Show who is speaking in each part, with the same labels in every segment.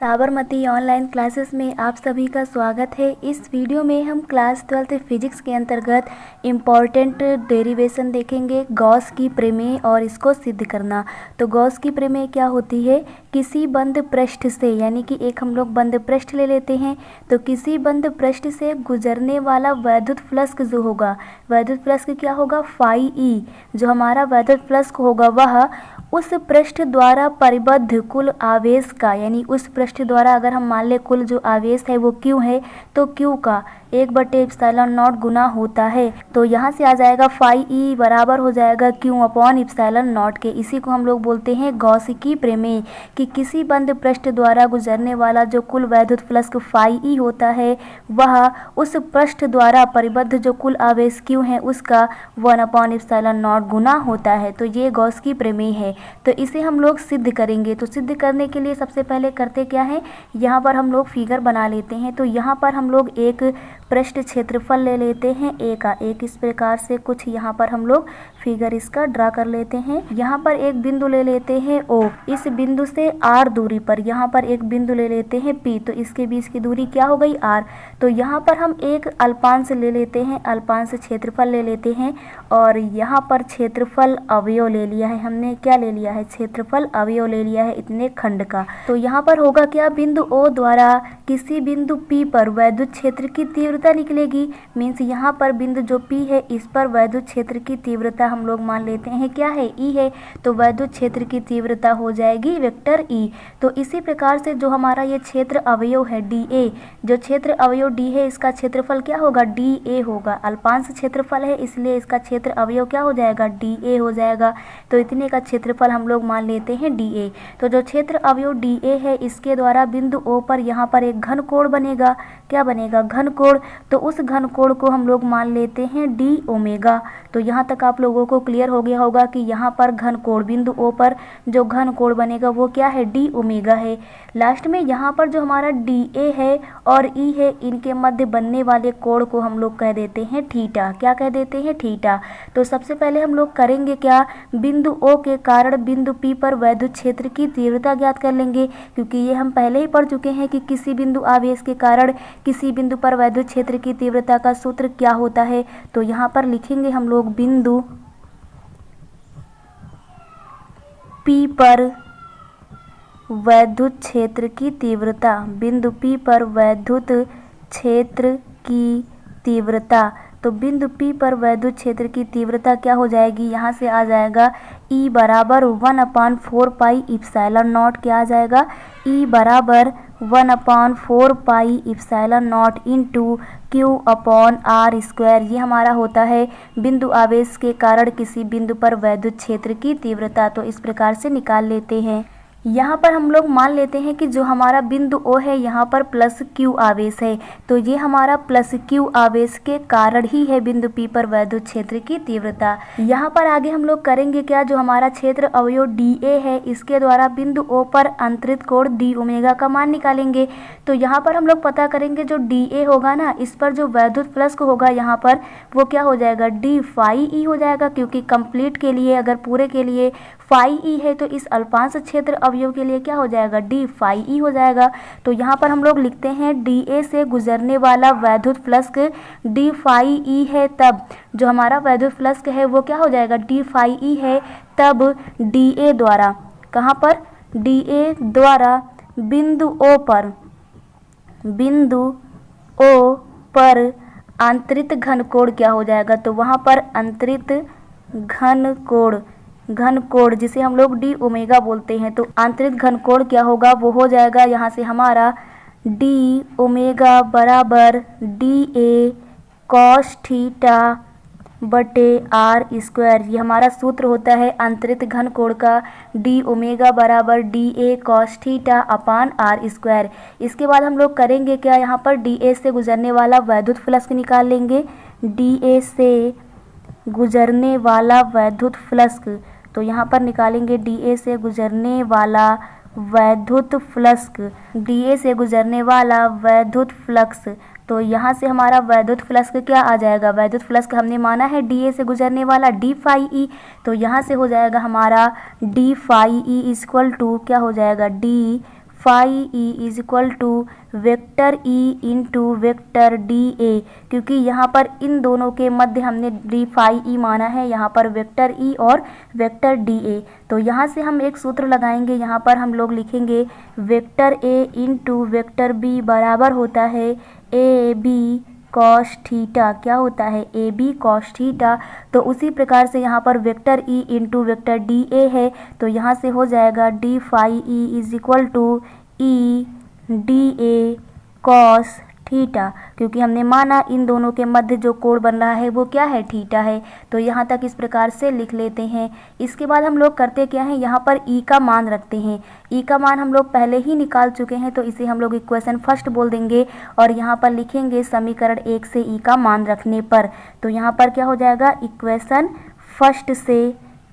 Speaker 1: Sabarmati online classes में आप सभी का स्वागत है। इस वीडियो में हम क्लास 12 फिजिक्स के अंतर्गत इम्पॉर्टेंट डेरिवेशन देखेंगे, गॉस की प्रमेय और इसको सिद्ध करना। तो गॉस की प्रमेय क्या होती है? किसी बंद पृष्ठ से, यानी कि एक हम लोग बंद पृष्ठ ले लेते हैं, तो किसी बंद पृष्ठ से गुजरने वाला वैद्युत फ्लक्स जो होगा, वैद्युत फ्लक्स क्या होगा? Phi E. जो हमारा वैद्युत फ्लक्स होगा वह उस पृष्ठ द्वारा परिबद्ध कुल आवेश का, यानी उस पृष्ठ द्वारा अगर हम मान ले कुल जो आवेश है वो क्यू है, तो क्यू का 1/ε0 गुना होता है। तो यहाँ से आ जाएगा फाई ई बराबर हो जाएगा Q/ε0 के। इसी को हम लोग बोलते हैं गॉस की प्रमेय, कि किसी बंद पृष्ठ द्वारा गुजरने वाला जो कुल वैद्युत फ्लक्स फाई ई होता है वह उस पृष्ठ द्वारा परिबद्ध जो कुल आवेश क्यू है उसका 1/ε0 गुना होता है। तो ये गॉस की प्रमेय है। तो इसे हम लोग सिद्ध करेंगे। तो सिद्ध करने के लिए सबसे पहले करते क्या है, यहाँ पर हम लोग फिगर बना लेते हैं। तो यहाँ पर हम लोग एक पृष्ठ क्षेत्रफल ले लेते हैं ए का। एक इस प्रकार से कुछ यहाँ पर हम लोग फिगर इसका ड्रा कर लेते हैं। यहाँ पर एक बिंदु ले लेते हैं ओ। इस बिंदु से आर दूरी पर यहाँ पर एक बिंदु ले लेते हैं पी। तो इसके बीच की दूरी क्या हो गई? आर। तो यहाँ पर हम एक अल्पांश ले लेते हैं, अल्पांश क्षेत्रफल ले लेते हैं, और यहाँ पर क्षेत्रफल अवयव ले लिया है हमने। क्या ले लिया है? क्षेत्रफल अवयव ले लिया है इतने खंड का। तो यहाँ पर होगा क्या? बिंदु ओ द्वारा किसी बिंदु पी पर वैद्युत क्षेत्र की तीव्रता निकलेगी। मीन्स यहाँ पर बिंदु जो पी है इस पर वैद्युत क्षेत्र की तीव्रता हम लोग मान लेते हैं क्या है? ई है। तो वैद्युत क्षेत्र की तीव्रता हो जाएगी वेक्टर ई। तो इसी प्रकार से जो हमारा ये क्षेत्र अवयव है डी ए, जो क्षेत्र अवयव डी है इसका क्षेत्रफल क्या होगा? डी ए होगा। अल्पांश क्षेत्रफल है इसलिए इसका क्षेत्र अवयव क्या हो जाएगा? डी ए हो जाएगा। तो इतने का क्षेत्रफल हम लोग मान लेते हैं डी ए। तो जो क्षेत्र अवयव डी ए है इसके द्वारा बिंदु ओ पर यहाँ पर एक घन कोण बनेगा। क्या बनेगा? घन कोण। तो उस घन कोण को हम लोग मान लेते हैं डी ओमेगा। तो यहाँ तक आप लोगों को क्लियर हो गया होगा कि यहाँ पर घन कोण, बिंदु ओ पर जो घन कोण बनेगा वो क्या है? डी ओमेगा है। लास्ट में यहाँ पर जो हमारा डी ए है और ई है, इनके मध्य बनने वाले कोण को हम लोग कह देते हैं थीटा। क्या कह देते हैं? थीटा। तो सबसे पहले हम लोग करेंगे क्या? बिंदु ओ के कारण बिंदु पी पर वैद्युत क्षेत्र की तीव्रता ज्ञात कर लेंगे, क्योंकि ये हम पहले ही पढ़ चुके हैं कि किसी बिंदु आवेश के कारण किसी बिंदु पर वैद्युत क्षेत्र की तीव्रता का सूत्र क्या होता है। तो यहाँ पर लिखेंगे हम लोग बिंदु पी पर वैद्युत क्षेत्र की तीव्रता, बिंदु पी पर वैद्युत क्षेत्र की तीव्रता। तो बिंदु पी पर वैद्युत क्षेत्र की तीव्रता क्या हो जाएगी? यहाँ से आ जाएगा E बराबर 1/4 पाई इप्सिलॉन नॉट। क्या आ जाएगा? E बराबर 1/4 pi epsilon not into Q/r²। ये हमारा होता है बिंदु आवेश के कारण किसी बिंदु पर वैद्युत क्षेत्र की तीव्रता। तो इस प्रकार से निकाल लेते हैं। यहाँ पर हम लोग मान लेते हैं कि जो हमारा बिंदु O है यहाँ पर प्लस Q आवेश है। तो ये हमारा प्लस Q आवेश के कारण ही है बिंदु P पर वैद्युत क्षेत्र की तीव्रता। यहाँ पर आगे हम लोग करेंगे क्या? जो हमारा क्षेत्र अवयव DA है इसके द्वारा बिंदु O पर अंतरित कोण डी ओमेगा का मान निकालेंगे। तो यहाँ पर हम लोग पता करेंगे जो DA होगा ना, इस पर जो वैद्युत फ्लक्स होगा यहाँ पर वो क्या हो जाएगा? डी फाई ई हो जाएगा, क्योंकि कंप्लीट के लिए अगर पूरे के लिए फाई ई है तो इस अल्पांश क्षेत्र अवयव के लिए क्या हो जाएगा? डी फाई ई हो जाएगा। तो यहाँ पर हम लोग लिखते हैं डी ए से गुजरने वाला वैद्युत फ्लक्स डी फाई ई है, तब जो हमारा वैद्युत फ्लक्स है वो क्या हो जाएगा? डी फाई ई है। तब डी ए द्वारा, कहाँ पर? डी ए द्वारा बिंदु ओ पर आंतरिक घन कोण क्या हो जाएगा? तो वहाँ पर अंतरित घन कोण जिसे हम लोग डी ओमेगा बोलते हैं। तो आंतरिक घन कोण क्या होगा? वो हो जाएगा यहाँ से हमारा डी ओमेगा बराबर डी ए कॉस थीटा बटे r²। ये हमारा सूत्र होता है आंतरिक घन कोण का, डी ओमेगा बराबर D A cos theta upon r²। इसके बाद हम लोग करेंगे क्या? यहाँ पर डी ए से गुजरने वाला वैद्युत फ्लक्स निकाल लेंगे। डी ए से गुजरने वाला वैद्युत फ्लक्स, तो यहाँ पर निकालेंगे डी ए से गुजरने वाला वैद्युत फ्लक्स, डी ए से गुजरने वाला वैद्युत फ्लक्स। तो यहाँ से हमारा वैद्युत फ्लक्स क्या आ जाएगा? वैद्युत फ्लक्स हमने माना है डी ए से गुजरने वाला डी फाई ई। तो यहाँ से हो जाएगा हमारा D phi E equal to क्या हो जाएगा? D phi E is equal to vector E into vector D A, क्योंकि यहाँ पर इन दोनों के मध्य हमने डी फाई ई माना है, यहाँ पर वेक्टर ई और वेक्टर डी ए। तो यहाँ से हम एक सूत्र लगाएंगे, यहाँ पर हम लोग लिखेंगे vector A into vector B बराबर होता है ए बी कॉस थीटा। क्या होता है? A B cos theta. तो उसी प्रकार से यहाँ पर vector E into vector D A है, तो यहाँ से हो जाएगा D phi E is equal to E D A cos theta, क्योंकि हमने माना इन दोनों के मध्य जो कोण बन रहा है वो क्या है? थीटा है। तो यहाँ तक इस प्रकार से लिख लेते हैं। इसके बाद हम लोग करते क्या हैं, यहाँ पर ई का मान रखते हैं। ई का मान हम लोग पहले ही निकाल चुके हैं, तो इसे हम लोग इक्वेशन फर्स्ट बोल देंगे और यहाँ पर लिखेंगे समीकरण 1 से ई का मान रखने पर। तो यहाँ पर क्या हो जाएगा? इक्वेशन फर्स्ट से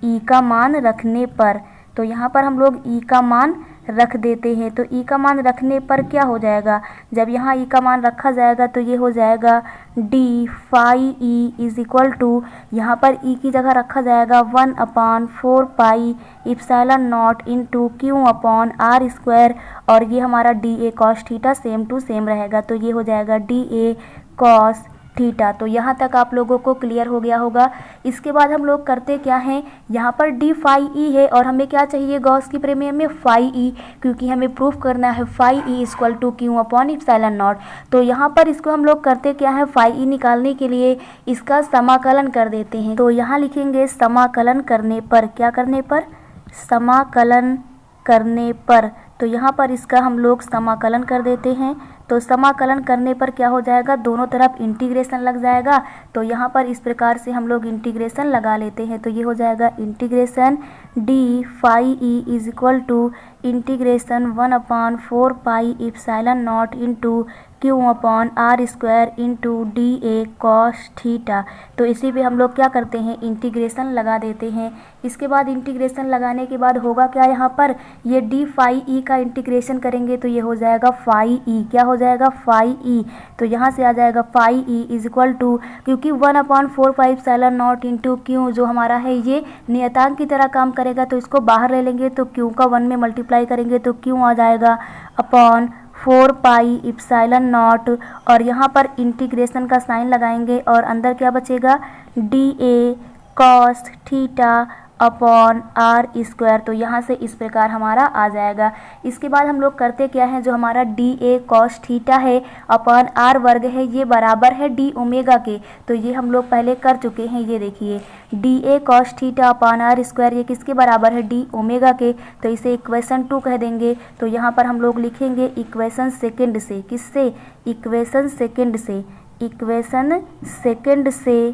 Speaker 1: ई का मान रखने पर। तो यहाँ पर हम लोग ई का मान रख देते हैं। तो ई का मान रखने पर क्या हो जाएगा? जब यहाँ ई का मान रखा जाएगा तो ये हो जाएगा D phi E is equal to, यहाँ पर ई की जगह रखा जाएगा 1/4 pi epsilon not into Q upon R square, और ये हमारा D A cos theta same to same रहेगा। तो ये हो जाएगा डी ए कॉस थीटा। तो यहाँ तक आप लोगों को क्लियर हो गया होगा। इसके बाद हम लोग करते क्या हैं, यहाँ पर डी फाई ई है और हमें क्या चाहिए गॉस की प्रमेय में? फाई ई, क्योंकि हमें प्रूफ करना है phi E equal to Q upon epsilon naught. तो यहाँ पर इसको हम लोग करते क्या है, फाई ई निकालने के लिए इसका समाकलन कर देते हैं। तो यहाँ लिखेंगे समाकलन करने पर, क्या करने पर? समाकलन करने पर। तो यहाँ पर इसका हम लोग समाकलन कर देते हैं। तो समाकलन करने पर क्या हो जाएगा? दोनों तरफ इंटीग्रेशन लग जाएगा। तो यहाँ पर इस प्रकार से हम लोग इंटीग्रेशन लगा लेते हैं। तो ये हो जाएगा integration D phi E is equal to integration 1/4 pi epsilon not into Q upon R square into D A cos theta. तो इसी पे हम लोग क्या करते हैं, इंटीग्रेशन लगा देते हैं। इसके बाद इंटीग्रेशन लगाने के बाद होगा क्या, यहाँ पर ये डी फाई ई का इंटीग्रेशन करेंगे तो ये हो जाएगा फाई ई। क्या हो जाएगा? Phi E. तो यहाँ से आ जाएगा phi E is equal to, क्योंकि 1/4 pi epsilon not into Q जो हमारा है ये नियतांक की तरह काम करेगा, तो इसको बाहर ले लेंगे तो क्यू का 1 में मल्टीप्लाई करेंगे तो क्यू आ जाएगा अपॉन 4 पाई इप्सिलॉन नॉट, और यहाँ पर इंटीग्रेशन का साइन लगाएंगे और अंदर क्या बचेगा? D A cos theta upon R square. तो यहाँ से इस प्रकार हमारा आ जाएगा। इसके बाद हम लोग करते क्या है, जो हमारा डी ए कॉस थीटा है अपॉन आर वर्ग है ये बराबर है डी ओमेगा के। तो ये हम लोग पहले कर चुके हैं। ये देखिए D A cos theta upon R square ये किसके बराबर है? डी ओमेगा के। तो इसे इक्वेशन 2 कह देंगे। तो यहाँ पर हम लोग लिखेंगे इक्वेशन सेकेंड से। किससे? इक्वेशन सेकेंड से। इक्वेशन सेकेंड से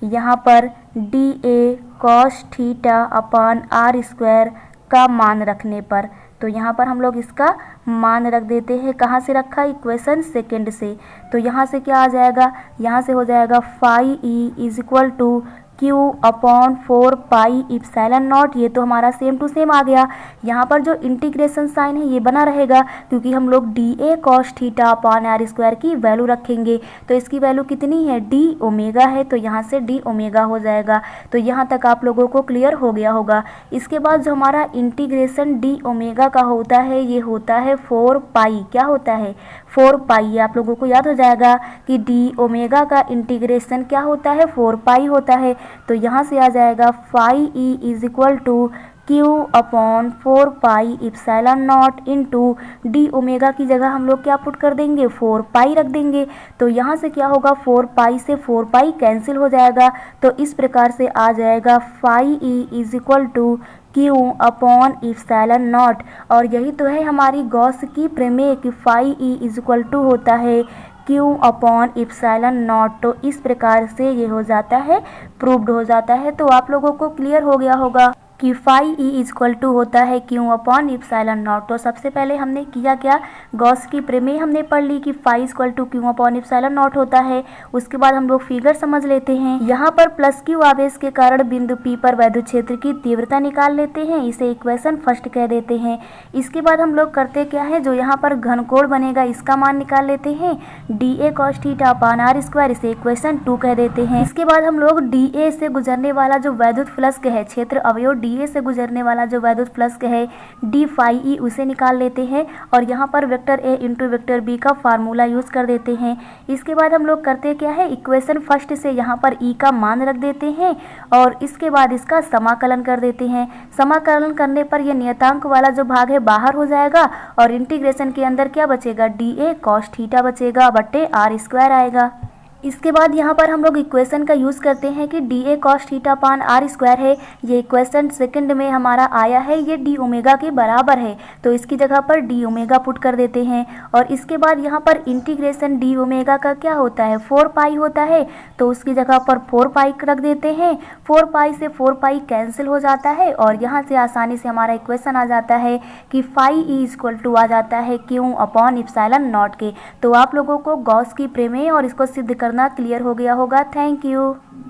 Speaker 1: यहाँ पर D A cos theta upon R square का मान रखने पर। तो यहाँ पर हम लोग इसका मान रख देते हैं। कहाँ से रखा? इक्वेशन सेकेंड से। तो यहाँ से क्या आ जाएगा? यहाँ से हो जाएगा phi E is equal to Q upon 4 pi epsilon naught. ये तो हमारा सेम टू सेम आ गया। यहाँ पर जो इंटीग्रेशन साइन है ये बना रहेगा, क्योंकि हम लोग D A cos theta upon R square की वैल्यू रखेंगे। तो इसकी वैल्यू कितनी है? डी ओमेगा है। तो यहाँ से डी ओमेगा हो जाएगा। तो यहाँ तक आप लोगों को क्लियर हो गया होगा। इसके बाद जो हमारा इंटीग्रेशन डी ओमेगा का होता है ये होता है 4 पाई। क्या होता है? 4 पाई। आप लोगों को याद हो जाएगा कि डी ओमेगा का इंटीग्रेशन क्या होता है? 4 पाई होता है। तो यहाँ से आ जाएगा phi E is equal to Q upon 4 pi epsilon not into D omega की जगह हम लोग क्या पुट कर देंगे? 4 पाई रख देंगे। तो यहाँ से क्या होगा? 4 पाई से 4 पाई कैंसिल हो जाएगा। तो इस प्रकार से आ जाएगा phi E is equal to Q upon epsilon naught. और यही तो है हमारी गॉस की प्रमेय कि phi E is equal to होता है क्यू अपॉन इप्सिलॉन नॉट। तो इस प्रकार से ये हो जाता है, प्रूव्ड हो जाता है। तो आप लोगों को क्लियर हो गया होगा कि phi E is equal to होता है क्यू अपॉन इप्सिलॉन नॉट। तो सबसे पहले हमने किया क्या? गॉस की प्रमेय हमने पढ़ ली कि phi is equal to Q upon epsilon naught होता है। उसके बाद हम लोग फिगर समझ लेते हैं। यहाँ पर प्लस क्यू आवेश के कारण बिंदु पी पर वैद्युत क्षेत्र की तीव्रता निकाल लेते हैं। इसे इक्वेशन फर्स्ट कह देते हैं। इसके बाद हम लोग करते क्या है, जो यहाँ पर घनकोण बनेगा इसका मान निकाल लेते हैं D A cos theta upon R square. इसे इक्वेशन 2 कह देते हैं। इसके बाद हम लोग डी ए से गुजरने वाला जो वैद्युत फ्लक्स है, क्षेत्र अवयव DA से गुजरने वाला जो वैद्युत फ्लक्स है d फाई ई उसे निकाल लेते हैं और यहाँ पर vector A into vector B का फार्मूला यूज़ कर देते हैं। इसके बाद हम लोग करते क्या है, इक्वेशन फर्स्ट से यहाँ पर E का मान रख देते हैं और इसके बाद इसका समाकलन कर देते हैं। समाकलन करने पर यह नियतांक वाला जो भाग है बाहर हो जाएगा और इंटीग्रेशन के अंदर क्या बचेगा, DA cos थीटा बचेगा बटे r स्क्वायर आएगा। इसके बाद यहाँ पर हम लोग इक्वेशन का यूज़ करते हैं कि DA cos थीटा पान r स्क्वायर है, ये इक्वेशन सेकंड में हमारा आया है, ये d ओमेगा के बराबर है, तो इसकी जगह पर d ओमेगा पुट कर देते हैं। और इसके बाद यहाँ पर इंटीग्रेशन d ओमेगा का क्या होता है, 4 पाई होता है, तो उसकी जगह पर 4 पाई रख देते हैं। 4 पाई से 4 पाई कैंसिल हो जाता है और यहाँ से आसानी से हमारा इक्वेशन आ जाता है कि फाई ई इक्वल टू आ जाता है Q अपॉन इप्सिलॉन नॉट के। तो आप लोगों को गॉस की प्रमेय और इसको सिद्ध करना क्लियर हो गया होगा। Thank you.